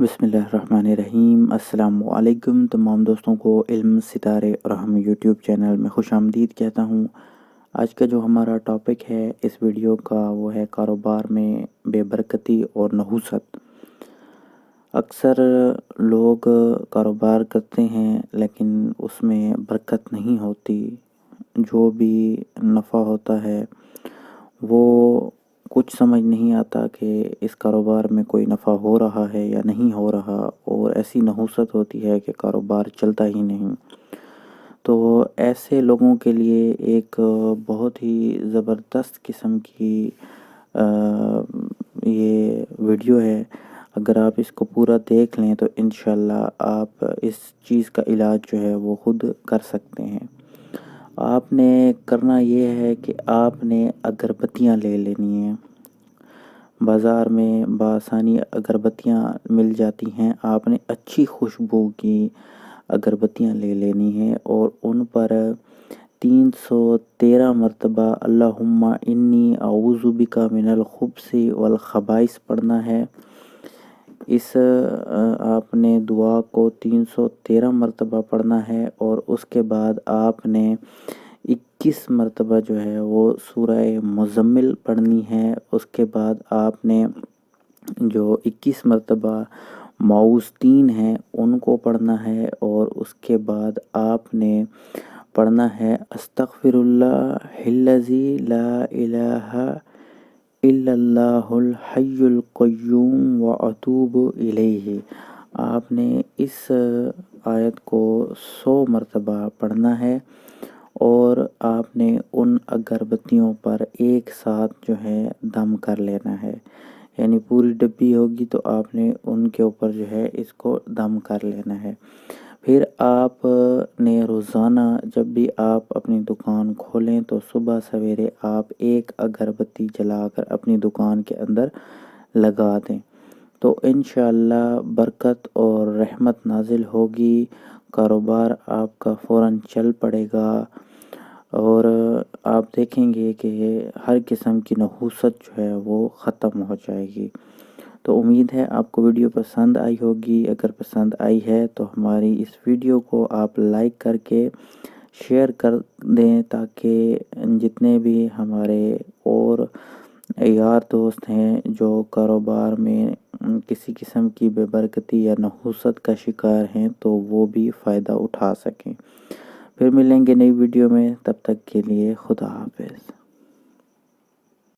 بسم اللہ الرحمن الرحیم۔ السلام علیکم تمام دوستوں کو علم ستارے اور ہم یوٹیوب چینل میں خوش آمدید کہتا ہوں۔ آج کا جو ہمارا ٹاپک ہے اس ویڈیو کا وہ ہے کاروبار میں بے برکتی اور نحوست۔ اکثر لوگ کاروبار کرتے ہیں لیکن اس میں برکت نہیں ہوتی۔ جو بھی نفع ہوتا ہے وہ کچھ سمجھ نہیں آتا کہ اس کاروبار میں کوئی نفع ہو رہا ہے یا نہیں ہو رہا، اور ایسی نحوست ہوتی ہے کہ کاروبار چلتا ہی نہیں۔ تو ایسے لوگوں کے لیے ایک بہت ہی زبردست قسم کی یہ ویڈیو ہے۔ اگر آپ اس کو پورا دیکھ لیں تو انشاءاللہ آپ اس چیز کا علاج جو ہے وہ خود کر سکتے ہیں۔ آپ نے کرنا یہ ہے کہ آپ نے اگربتیاں لے لینی ہیں۔ بازار میں بآسانی اگربتیاں مل جاتی ہیں۔ آپ نے اچھی خوشبو کی اگربتیاں لے لینی ہیں اور ان پر 313 مرتبہ اللہم انی اعوذ بک من الخبث والخبائث پڑھنا ہے۔ اس آپ نے دعا کو 313 مرتبہ پڑھنا ہے اور اس کے بعد آپ نے 21 مرتبہ جو ہے وہ سورہ مزمل پڑھنی ہے۔ اس کے بعد آپ نے جو 21 مرتبہ معوذتین ہیں ان کو پڑھنا ہے، اور اس کے بعد آپ نے پڑھنا ہے استغفر اللہ الذی لا الہ الا اللہ الحی القیوم واتوب الیہ۔ آپ نے اس آیت کو 100 مرتبہ پڑھنا ہے، اور آپ نے ان اگربتیوں پر ایک ساتھ جو ہے دم کر لینا ہے۔ یعنی پوری ڈبی ہوگی تو آپ نے ان کے اوپر جو ہے اس کو دم کر لینا ہے۔ پھر آپ نے روزانہ جب بھی آپ اپنی دکان کھولیں تو صبح سویرے آپ ایک اگربتی جلا کر اپنی دکان کے اندر لگا دیں، تو انشاءاللہ برکت اور رحمت نازل ہوگی۔ کاروبار آپ کا فوراً چل پڑے گا، اور آپ دیکھیں گے کہ ہر قسم کی نحوست جو ہے وہ ختم ہو جائے گی۔ تو امید ہے آپ کو ویڈیو پسند آئی ہوگی۔ اگر پسند آئی ہے تو ہماری اس ویڈیو کو آپ لائک کر کے شیئر کر دیں، تاکہ جتنے بھی ہمارے اور یار دوست ہیں جو کاروبار میں کسی قسم کی بے برکتی یا نحوست کا شکار ہیں تو وہ بھی فائدہ اٹھا سکیں۔ پھر ملیں گے نئی ویڈیو میں، تب تک کے لیے خدا حافظ۔